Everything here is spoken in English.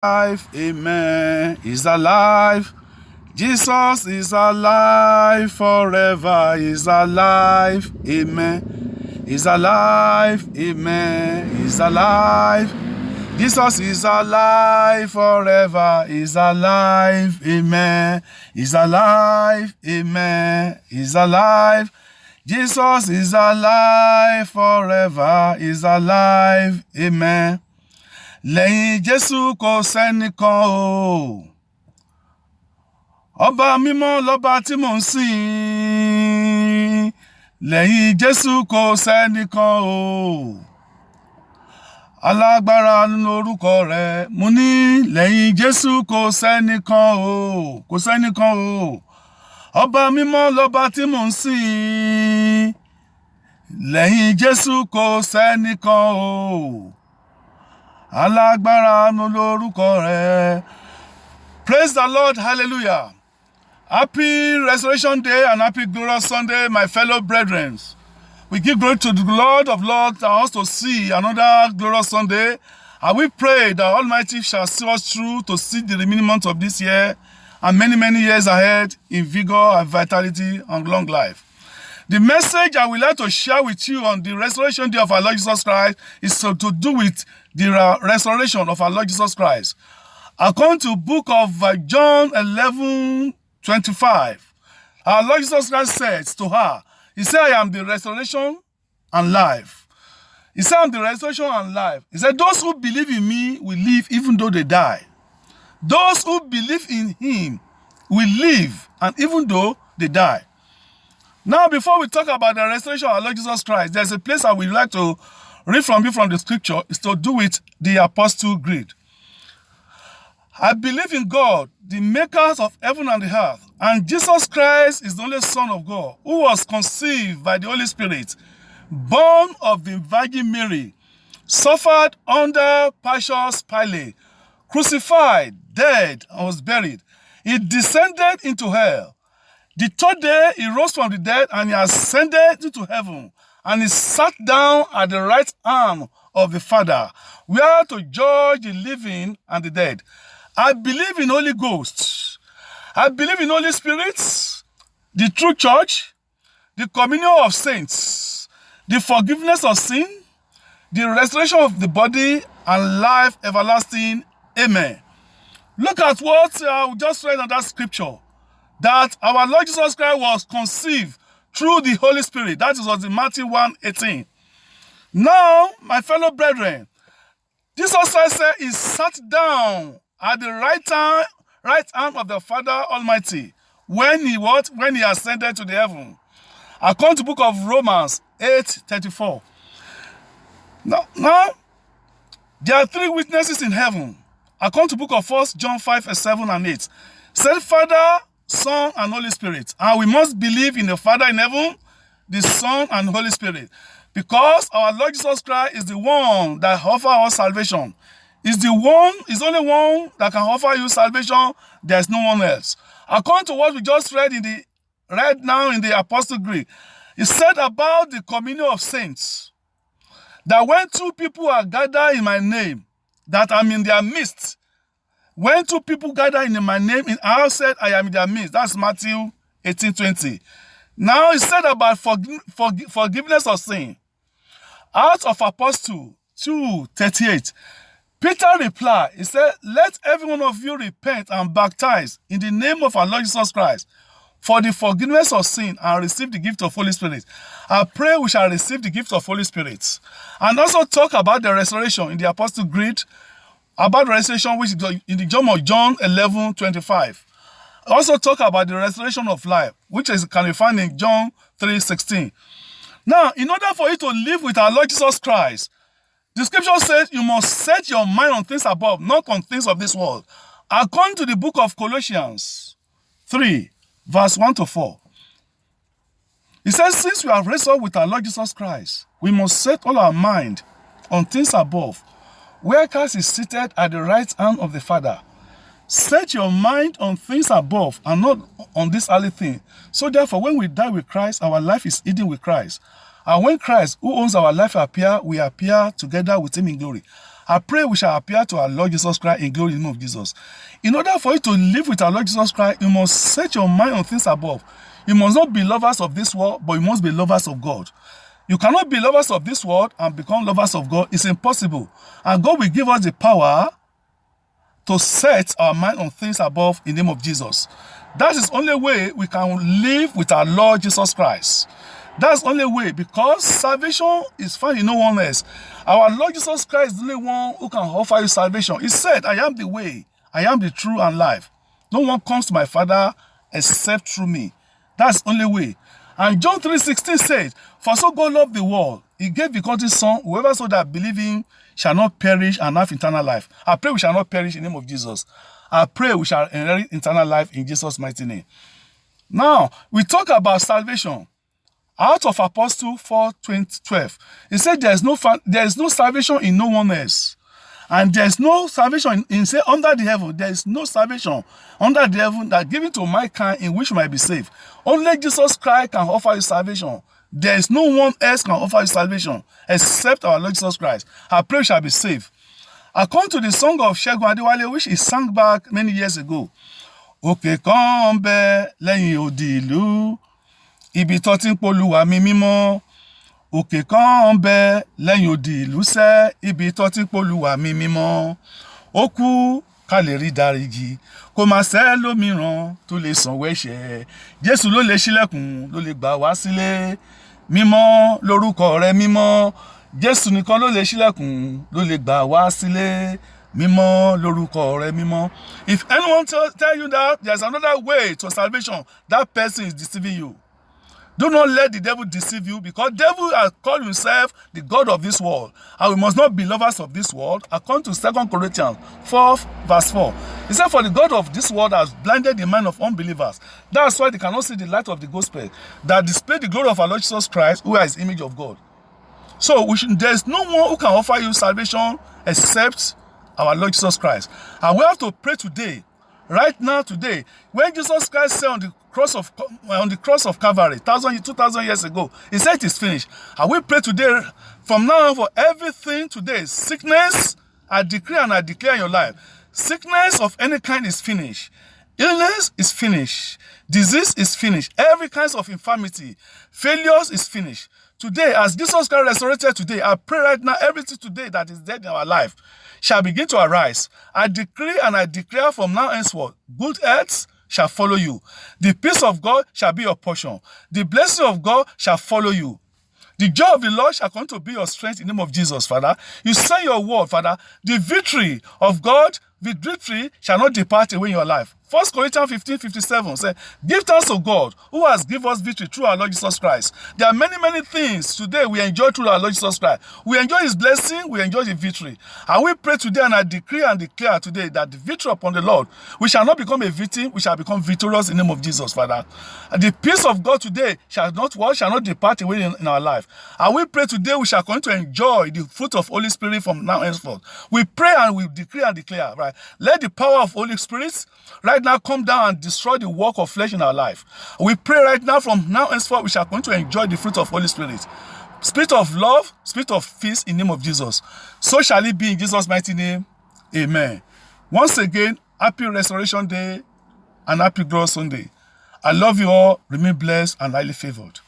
alive, amen, is alive. Jesus is alive forever, is alive, amen, is alive, amen, is alive. Jesus is alive forever, is alive, amen, is alive, amen, is alive. Jesus is alive forever, is alive, amen. Lẹ́yìn Jésù kò sẹ́nìkan o. Ọba mímọ́ lọ́ba tí mò ń sìn. Lẹ́yìn Jésù kò sẹ́nìkan o. Alágbára nínú orúkọ rẹ̀. Mo ní lẹ́yìn Jésù kò sẹ́nìkan o. Kò sẹ́nìkan o. Ọba mímọ́ lọ́ba tí mò ń sìn. Lẹ́yìn Jésù kò sẹ́nìkan o. Alágbára nínú orúkọ rẹ̀. Praise the Lord, hallelujah. Happy Resurrection Day and happy Glorious Sunday, my fellow brethren. We give glory to the Lord of Lords that wants to see another glorious Sunday. And we pray that Almighty shall see us through to see the remaining months of this year and many, many years ahead in vigor and vitality and long life. The message I would like to share with you on the Resurrection Day of our Lord Jesus Christ is to do with the resurrection of our Lord Jesus Christ. According to the book of John 11:25, our Lord Jesus Christ says to her, He said, I am the resurrection and life. He said, I am the resurrection and life. He said, those who believe in me will live even though they die. Those who believe in him will live and even though they die. Now, before we talk about the resurrection of our Lord Jesus Christ, there's a place I would like to read from you from the scripture. It's to do with the Apostle Creed. I believe in God, the makers of heaven and the earth, and Jesus Christ is the only Son of God, who was conceived by the Holy Spirit, born of the Virgin Mary, suffered under Pontius Pilate, crucified, dead, and was buried. He descended into hell. The third day, he rose from the dead, and he ascended into heaven, and he sat down at the right hand of the Father, where to judge the living and the dead. I believe in Holy Ghost. I believe in Holy Spirit, the true church, the communion of saints, the forgiveness of sin, the restoration of the body, and life everlasting. Amen. Look at what we just read on that scripture, that our Lord Jesus Christ was conceived through the Holy Spirit. That was in Matthew 1:18. Now, my fellow brethren, Jesus Christ said he sat down at the right hand of the Father Almighty when he ascended to the heaven. According to the book of Romans 8:34. Now, there are three witnesses in heaven. According to the book of 1 John 5:7 and 8. Said Father, Son, and Holy Spirit. And we must believe in the Father in heaven, the Son, and the Holy Spirit. Because our Lord Jesus Christ is the one that offers us salvation. Is only one that can offer you salvation. There's no one else. According to what we just read now in the Apostle Creed, it said about the communion of saints, that when two people are gathered in my name, that I'm in their midst. When two people gather in my name, I said I am in their midst. That's Matthew 18:20. Now it said about forgiveness of sin. Out of Apostle 2:38. Peter replied, he said, let every one of you repent and baptize in the name of our Lord Jesus Christ for the forgiveness of sin and receive the gift of Holy Spirit. I pray we shall receive the gift of Holy Spirit. And also talk about the restoration in the Apostle Creed, about the restoration which is in the John 11:25. Also talk about the restoration of life, which can be found in John 3:16. Now, in order for you to live with our Lord Jesus Christ, the scripture says you must set your mind on things above, not on things of this world. According to the book of Colossians 3:1-4. It says, since we have wrestled with our Lord Jesus Christ, we must set all our mind on things above, where Christ is seated at the right hand of the Father. Set your mind on things above and not on this earthly thing. So therefore, when we die with Christ, our life is hidden with Christ. And when Christ, who owns our life, appear, we appear together with him in glory. I pray we shall appear to our Lord Jesus Christ in glory in the name of Jesus. In order for you to live with our Lord Jesus Christ, you must set your mind on things above. You must not be lovers of this world, but you must be lovers of God. You cannot be lovers of this world and become lovers of God. It's impossible. And God will give us the power to set our mind on things above in the name of Jesus. That is the only way we can live with our Lord Jesus Christ. That's the only way, because salvation is found in no one else. Our Lord Jesus Christ is the only one who can offer you salvation. He said, I am the way, I am the truth and life. No one comes to my Father except through me. That's the only way. And John 3:16 says, for so God loved the world, he gave the country's son, whoever so that believe him shall not perish and have eternal life. I pray we shall not perish in the name of Jesus. I pray we shall inherit eternal life in Jesus' mighty name. Now, we talk about salvation. Out of Apostle 4:12, he said there is no salvation in no one else. And there is no salvation say under the heaven. There is no salvation under the heaven that given to mankind in which you might be saved. Only Jesus Christ can offer you salvation. There is no one else can offer you salvation except our Lord Jesus Christ. I pray you shall be saved. According to the song of Segun Adewale, which he sang back many years ago, òkè kan ń bẹ lẹ́yìn odi ìlú, ibi tó ti ń polúwa mi mímọ́. Òkè kan ń bẹ lẹ́yìn odi ìlú sẹ́, ibi tó ti ń polúwa mi mímọ́. Ó kú ká lè rí dáríjì, kò má sẹ́ lómìíràn tó lè sanwó ẹ̀ṣẹ̀. Jésù ló lè ṣílẹ̀kùn, ló lè gbà wá sílé. Mímọ́ lórúkọ rẹ̀ mímọ́. Jésù nìkan ló lè ṣílẹ̀kùn, ló lè gbà wá sílé. Mímọ́ lórúkọ rẹ̀ mímọ́. If anyone tell you that there's another way to salvation, that person is deceiving you. Do not let the devil deceive you, because devil has called himself the God of this world. And we must not be lovers of this world. According to 2 Corinthians 4:4. He said, for the God of this world has blinded the mind of unbelievers. That's why they cannot see the light of the gospel that display the glory of our Lord Jesus Christ, who is the image of God. So there's no one who can offer you salvation except our Lord Jesus Christ. And we have to pray today, right now, today, when Jesus Christ said on the cross of Calvary, 2,000 years ago, he said it is finished. And we pray today, from now on, for everything today. Sickness, I decree and I declare in your life, sickness of any kind is finished. Illness is finished. Disease is finished. Every kind of infirmity, failures is finished. Today, as Jesus Christ resurrected today, I pray right now, everything today that is dead in our life shall begin to arise. I decree and I declare from now henceforth, good health shall follow you. The peace of God shall be your portion. The blessing of God shall follow you. The joy of the Lord shall come to be your strength in the name of Jesus, Father. You say your word, Father. The victory of God, the victory shall not depart away in your life. 1 Corinthians 15:57 says, give thanks to God who has given us victory through our Lord Jesus Christ. There are many, many things today we enjoy through our Lord Jesus Christ. We enjoy his blessing, we enjoy the victory. And we pray today and I decree and declare today that the victory upon the Lord, we shall not become a victim, we shall become victorious in the name of Jesus, Father. And the peace of God today shall not depart away in our life. And we pray today we shall continue to enjoy the fruit of Holy Spirit from now henceforth. We pray and we decree and declare, right? Let the power of Holy Spirit right now come down and destroy the work of flesh in our life. We pray right now from now henceforth we shall continue to enjoy the fruit of Holy Spirit. Spirit of love, spirit of peace in the name of Jesus. So shall it be in Jesus' mighty name. Amen. Once again, happy Restoration Day and happy Glorious Sunday. I love you all. Remain blessed and highly favored.